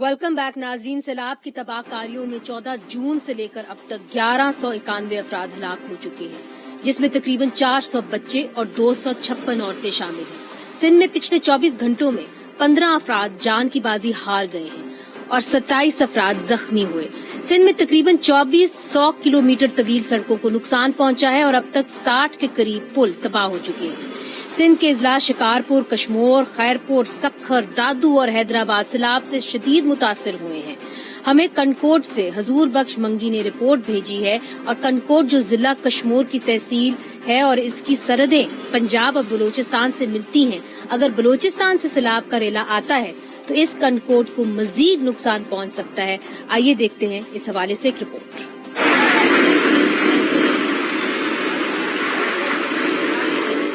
Welcome back नाज़रीन। सैलाब की तबाहकारियों में 14 जून से लेकर अब तक 1191 अफराद हलाक हो चुके हैं, जिसमें तकरीबन 400 बच्चे और 256 औरतें शामिल हैं। सिंध में पिछले 24 घंटों में 15 अफराद जान की बाजी हार गए हैं और 27 अफराद जख्मी हुए। सिंध में तकरीबन 2400 किलोमीटर तवील सड़कों को नुकसान पहुंचा है और अब तक 60 के करीब पुल तबाह हो चुके हैं। सिंध के अजला शिकारपुर, कशमोर, खैरपुर, सक्खर, दादू और हैदराबाद सैलाब से शदीद मुतासिर हुए हैं। हमें कनकोट से हजूर बख्श मंगी ने रिपोर्ट भेजी है और कनकोट जो जिला कशमोर की तहसील है और इसकी सरहदें पंजाब और बलूचिस्तान से मिलती हैं। अगर बलूचिस्तान से सैलाब का रेला आता है तो इस कनकोट को मजीद नुकसान पहुंच सकता है। आइए देखते हैं इस हवाले से एक रिपोर्ट।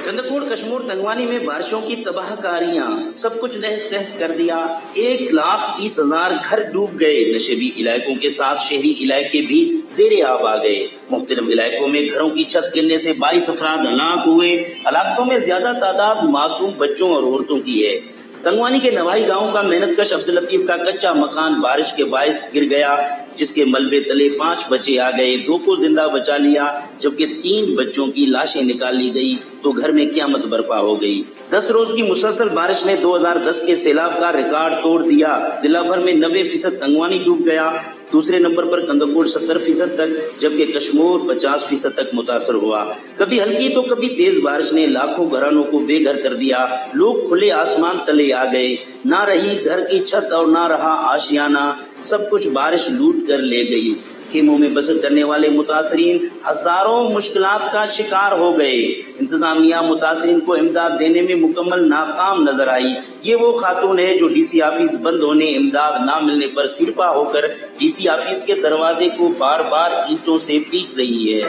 कंदकोट कशमोर तंगवानी में बारिशों की तबाहकारियां सब कुछ तहस तहस कर दिया। 1,30,000 घर डूब गए। नशेबी इलाकों के साथ शहरी इलाके भी ज़ेरे आब आ गए। मुख्तलिफ इलाकों में घरों की छत गिरने से 22 अफराद हलाक हुए। हलाकतों में ज्यादा तादाद मासूम बच्चों और औरतों की है। तंगवानी के नवाई गांव का मेहनतकश अब्दुल लतीफ का कच्चा मकान बारिश के बायस गिर गया, जिसके मलबे तले 5 बच्चे आ गए। 2 को जिंदा बचा लिया, जबकि 3 बच्चों की लाशें निकाल ली गई तो घर में क़यामत बर्पा हो गई। 10 रोज की मुसलसल बारिश ने 2010 के सैलाब का रिकॉर्ड तोड़ दिया। जिला भर में 90% तंगवानी डूब गया। दूसरे नंबर पर कंदकोट 70% तक, जबकि कशमोर 50% तक मुतासर हुआ। कभी हल्की तो कभी तेज बारिश ने लाखों घरानों को बेघर कर दिया। लोग खुले आसमान तले आ गए। ना रही घर की छत और ना रहा आशियाना, सब कुछ बारिश लूट कर ले गई। खेमों में बसर करने वाले मुतासरीन हजारों मुश्किलात का शिकार हो गए। इंतजामिया मुतासरीन को इमदाद देने में मुकम्मल नाकाम नजर आई। ये वो खातून है जो डीसी ऑफिस बंद होने, इमदाद ना मिलने पर सिरपा होकर डीसी ऑफिस के दरवाजे को बार बार ईंटों से पीट रही है।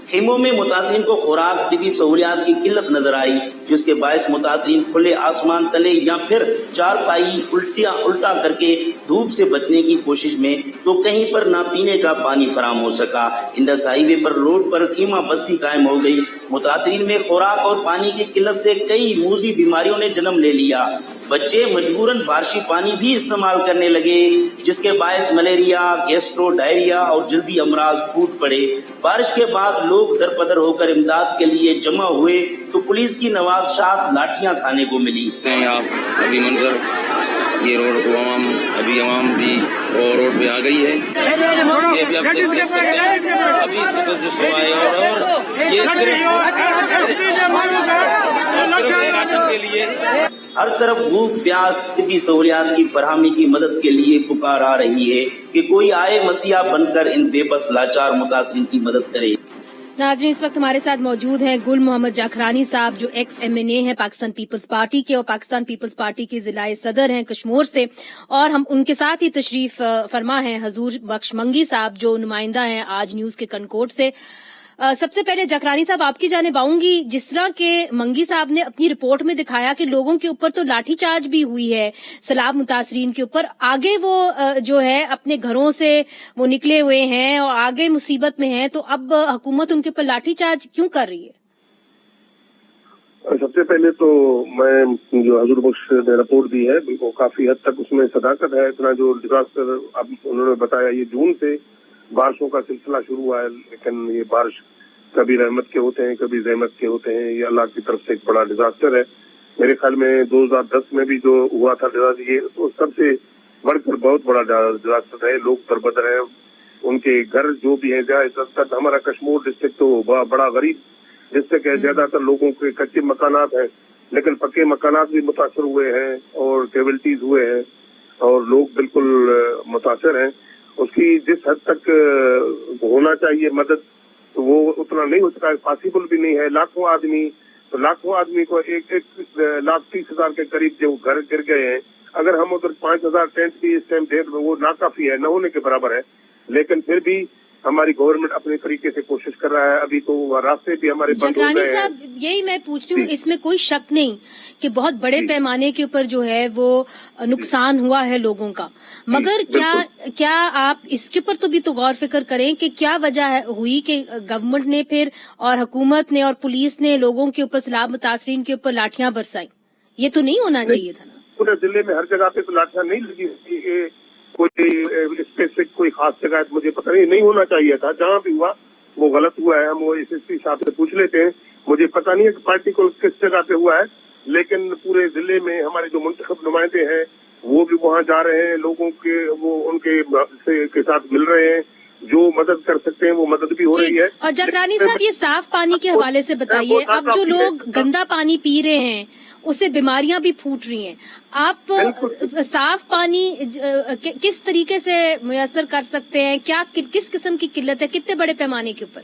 खेमों में मुतासरीन को खुराक, तिबी सहूलियात की किल्लत नजर आई, जिसके बायस मुतासरीन खुले आसमान तले या फिर चारपाई उल्टा करके धूप से बचने की कोशिश में तो कहीं पर ना पीने का पानी फराम हो सका। इंडस हाईवे पर रोड पर खीमा बस्ती कायम हो गई। मुतासरीन में खुराक और पानी की किल्लत से कई मूजी बीमारियों ने जन्म ले लिया। बच्चे मजबूरन बारिशी पानी भी इस्तेमाल करने लगे, जिसके बायस मलेरिया, गैस्ट्रो, डायरिया और जल्दी अमराज फूट पड़े। बारिश के बाद लोग दरपदर होकर इमदाद के लिए जमा हुए तो पुलिस की नवाज़शात लाठियां खाने को मिली। आप अभी मंजर ये रोड अवाम भी रोड पे आ गई है। ये भी आप देख सकते हैं। अभी इसके पास जो सवाए और ये सिर्फ के लिए हर तरफ भूख प्यास, तिबी सहूलियात की फरहमी की मदद के लिए पुकार आ रही है कि कोई आए मसीहा बनकर इन बेबस लाचार मुतासरीन की मदद करे। नाज़रीन, इस वक्त हमारे साथ मौजूद हैं गुल मोहम्मद जाखरानी साहब, जो एक्स MNA हैं पाकिस्तान पीपल्स पार्टी के और पाकिस्तान पीपल्स पार्टी के जिला सदर हैं कशमोर से, और हम उनके साथ ही तशरीफ फरमा हैं हजूर बख्श मंगी साहब, जो नुमाइंदा हैं आज न्यूज के कनकोट से। सबसे पहले जाखरानी साहब आपकी जानिब आऊंगी। जिस तरह के मंगी साहब ने अपनी रिपोर्ट में दिखाया कि लोगों के ऊपर तो लाठीचार्ज भी हुई है सैलाब मुतासरीन के ऊपर, आगे वो जो है अपने घरों से वो निकले हुए हैं और आगे मुसीबत में हैं, तो अब हुकूमत उनके ऊपर लाठीचार्ज क्यों कर रही है? सबसे पहले तो मैं जो हजूर बख्श ने रिपोर्ट दी है बिल्कुल काफी हद तक उसमें सदाकत है। इतना जो डिजास्टर अब उन्होंने बताया, ये जून से बारिशों का सिलसिला शुरू हुआ है, लेकिन ये बारिश कभी रहमत के होते हैं, कभी रहमत के होते हैं। ये अल्लाह की तरफ से एक बड़ा डिजास्टर है। मेरे ख्याल में 2010 में भी जो हुआ था डिजास्टर, ये तो सबसे बढ़कर बहुत बड़ा डिजास्टर है। लोग दरबदर हैं, उनके घर जो भी है ज्यादातर, हमारा कशमोर डिस्ट्रिक्ट तो बड़ा गरीब डिस्ट्रिक्ट है। ज्यादातर लोगों के कच्चे मकानात हैं, लेकिन पक्के मकानात भी मुतासर हुए हैं और कैविलिटीज हुए हैं और लोग बिल्कुल मुतासर हैं। उसकी जिस हद तक होना चाहिए मदद, तो वो उतना नहीं हो सका, पॉसिबल भी नहीं है। लाखों आदमी को 1,30,000 के करीब जो घर गिर गए हैं। अगर हम उधर 5,000 टेंट भी इस टाइम दे, वो नाकाफी है, न होने के बराबर है। लेकिन फिर भी हमारी गवर्नमेंट अपने तरीके से कोशिश कर रहा है। अभी तो रास्ते भी हमारे बंद हो जखरानी गए हैं। साहब, यही मैं पूछ रही हूँ, इसमें कोई शक नहीं कि बहुत बड़े पैमाने के ऊपर जो है वो नुकसान हुआ है लोगों का, मगर क्या आप इसके ऊपर तो भी तो गौर फिक्र करें कि क्या वजह हुई कि गवर्नमेंट ने फिर और हुकूमत ने और पुलिस ने लोगों के ऊपर, सैलाब मुतासरीन के ऊपर लाठियां बरसाई? ये तो नहीं होना चाहिए था ना। पूरे जिले में हर जगह पे तो लाठियां नहीं लगी, कोई स्पेसिफिक कोई खास जगह मुझे पता नहीं होना चाहिए था। जहाँ भी हुआ वो गलत हुआ है। हम वो एसएसपी साहब से पूछ लेते हैं, मुझे पता नहीं है कि पार्टी को किस जगह पे हुआ है, लेकिन पूरे जिले में हमारे जो मुंतखब नुमाइंदे हैं वो भी वहाँ जा रहे हैं, लोगों के वो उनके के साथ मिल रहे हैं, जो मदद कर सकते हैं वो मदद भी हो रही है। और जखरानी साहब, ये साफ पानी के हवाले से बताइए, अब जो लोग गंदा पानी पी रहे हैं उससे बीमारियां भी फूट रही हैं, आप साफ पानी किस तरीके से मुयस्सर कर सकते हैं? क्या किस किस्म की किल्लत है, कितने बड़े पैमाने के ऊपर?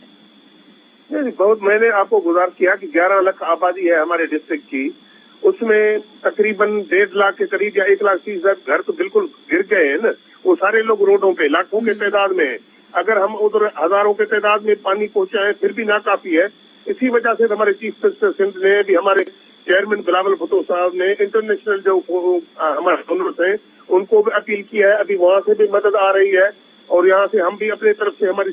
नहीं, बहुत मैंने आपको गुज़ार किया कि 11 लाख आबादी है हमारे डिस्ट्रिक्ट की, उसमें तकरीबन 1.5 लाख के करीब या 1,30,000 घर तो बिल्कुल गिर गए हैं ना। वो सारे लोग रोडों पे लाखों के तादाद में हैं। अगर हम उधर हजारों के तादाद में पानी पहुंचाएं फिर भी नाकाफी है। इसी वजह से हमारे चीफ मिनिस्टर सिंध ने भी, हमारे चेयरमैन बिलावल भुट्टो साहब ने इंटरनेशनल जो हमारे डोनर्स हैं उनको भी अपील की है। अभी वहां से भी मदद आ रही है और यहाँ से हम भी अपनी तरफ से हमारी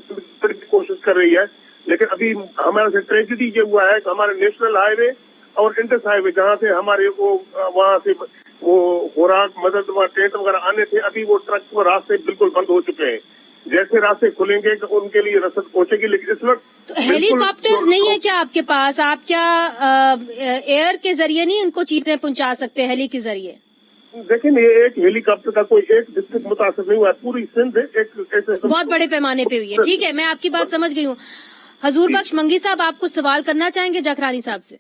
कोशिश कर रही है। लेकिन अभी हमारे से ट्रेजेडी ये हुआ है कि हमारे नेशनल हाईवे और इंटस हाईवे जहाँ से हमारे वो वहाँ से वो खुराक मदद टेंट वगैरह आने थे, अभी वो ट्रक वो रास्ते बिल्कुल बंद हो चुके हैं। जैसे रास्ते खुलेंगे तो उनके लिए रसद पहुंचेगी। लेकिन इस वक्त तो हेलीकॉप्टर्स नहीं है क्या आपके पास? आप क्या एयर के जरिए नहीं उनको चीजें पहुंचा सकते, हेली के जरिए? देखिए, ये एक हेलीकॉप्टर का कोई एक डिस्ट्रिक्ट मुतासर नहीं हुआ है, पूरी सिंध एक बहुत बड़े पैमाने पे हुई है। ठीक है, मैं आपकी बात समझ गई हूँ। हजूर बख्श मंगी साहब, आप कुछ सवाल करना चाहेंगे जखरानी साहब से?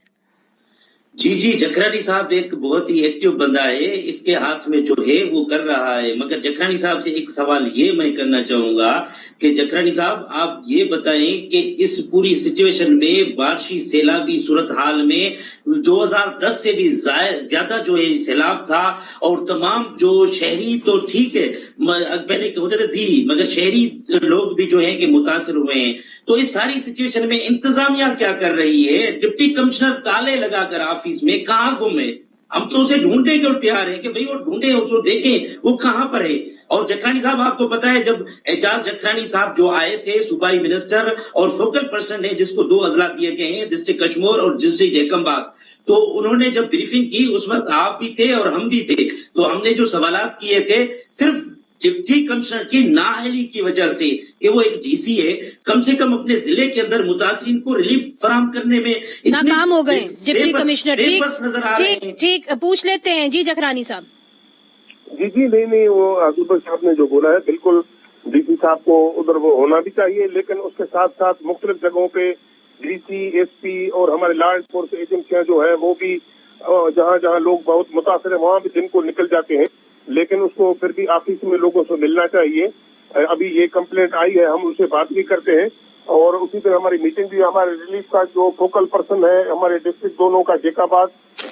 जी, जखरानी साहब एक बहुत ही एक्टिव बंदा है, इसके हाथ में जो है वो कर रहा है। मगर जखरानी साहब से एक सवाल ये मैं करना चाहूंगा कि जखरानी साहब आप ये बताएं कि इस पूरी सिचुएशन में बारिशी सैलाबी सूरत हाल में 2010 से भी ज्यादा जो है सैलाब था और तमाम जो शहरी तो ठीक है, मैंने होते थे दी, मगर शहरी लोग भी जो है कि मुतासर हुए हैं। तो इस सारी सिचुएशन में इंतजामिया क्या कर रही है? डिप्टी कमिश्नर ताले लगाकर ऑफिस में कहाँ गुम है? हम तो उसे ढूंढने के तैयार हैं कि भाई वो ढूंढे, उसको देखें वो कहाँ पर है। और जखरानी साहब आपको पता है, जब एजाज जखरानी साहब जो आए थे सूबाई मिनिस्टर और फोकल पर्सन है जिसको 2 अजला दिए गए हैं, डिस्ट्रिक्ट कश्मीर और डिस्ट्रिक्ट जैकम्बाग, तो उन्होंने जब ब्रीफिंग की उस वक्त आप भी थे और हम भी थे। तो हमने जो सवालात किए थे सिर्फ डिप्टी कमिश्नर की नाअहली की वजह से कि वो एक डीसी है, कम से कम अपने जिले के अंदर मुतासरीन को रिलीफ फराहम करने में नाकाम हो गए डिप्टी कमिश्नर। ठीक, पूछ लेते हैं जी जखरानी साहब। जी, नहीं, वो हजूर साहब ने जो बोला है बिल्कुल डीसी साहब को उधर वो होना भी चाहिए, लेकिन उसके साथ साथ मुख्तलिफ जगहों पे डीसी, एसपी और हमारे लॉ एनफोर्स एजेंसियां जो है वो भी जहाँ जहाँ लोग बहुत मुतासर है वहाँ भी दिन को निकल जाते हैं, लेकिन उसको फिर भी ऑफिस में लोगों से मिलना चाहिए। अभी ये कंप्लेंट आई है, हम उससे बात भी करते हैं और उसी तरह हमारी मीटिंग भी, हमारे रिलीफ का जो फोकल पर्सन है हमारे डिस्ट्रिक्ट दोनों का, जैकाबाद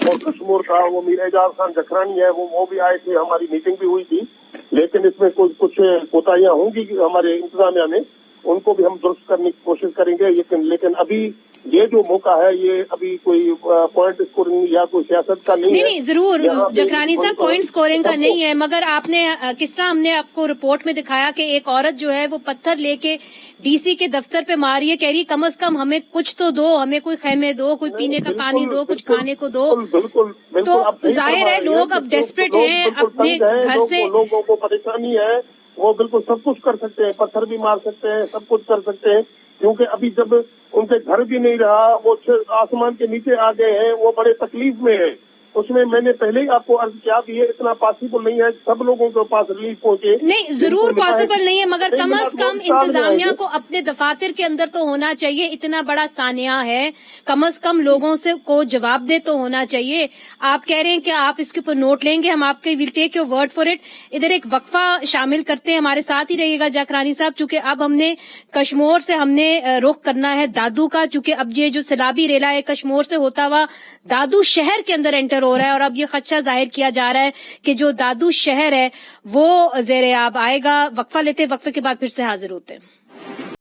और कश्मीर का, वो मीर एजाज खान जखरानी है, वो भी आए थे, हमारी मीटिंग भी हुई थी। लेकिन इसमें कुछ कोताहियां होंगी हमारे इंतजामिया में, उनको भी हम दुरुस्त करने की कोशिश करेंगे। लेकिन अभी ये जो मौका है ये अभी कोई पॉइंट स्कोरिंग या कोई सियासत का नहीं है। नहीं, जरूर जखरानी साहब पॉइंट स्कोरिंग का नहीं है, मगर आपने किस तरह हमने आपको रिपोर्ट में दिखाया कि एक औरत जो है वो पत्थर लेके डीसी के दफ्तर पे मार रही है, कह रही कम से कम हमें कुछ तो दो, हमें कोई खेमे दो, कोई पीने का पानी दो, कुछ खाने को दो। बिल्कुल। तो जाहिर है लोग अब डेस्परेट हैं, अपने घर से, लोगों को परेशानी है, वो बिल्कुल सब कुछ कर सकते हैं, पत्थर भी मार सकते हैं, सब कुछ कर सकते हैं, क्योंकि अभी जब उनके घर भी नहीं रहा, वो आसमान के नीचे आ गए हैं, वो बड़े तकलीफ में है। उसमें मैंने पहले ही आपको अर्ज किया भी ये इतना पॉसिबल नहीं है सब लोगों के पास रिलीफ पहुंचे। नहीं, जरूर पॉसिबल नहीं है, मगर कम से कम इंतजामिया को अपने दफातर के अंदर तो होना चाहिए। इतना बड़ा सानिया है, कम से कम लोगों से को जवाब दे तो होना चाहिए। आप कह रहे हैं कि आप इसके ऊपर नोट लेंगे, हम आपके will take your word for it. इधर एक वक्फा शामिल करते हैं, हमारे साथ ही रहिएगा जखरानी साहब, चूंकि अब हमने कश्मीर से हमने रुख करना है दादू का, चूंकि अब ये जो सैलाबी रेला है कश्मीर से होता हुआ दादू शहर के अंदर एंटर हो रहा है और अब ये खदशा जाहिर किया जा रहा है कि जो दादू शहर है वो ज़ेरे आब आएगा। वक्फा लेते, वक्फे के बाद फिर से हाजिर होते हैं।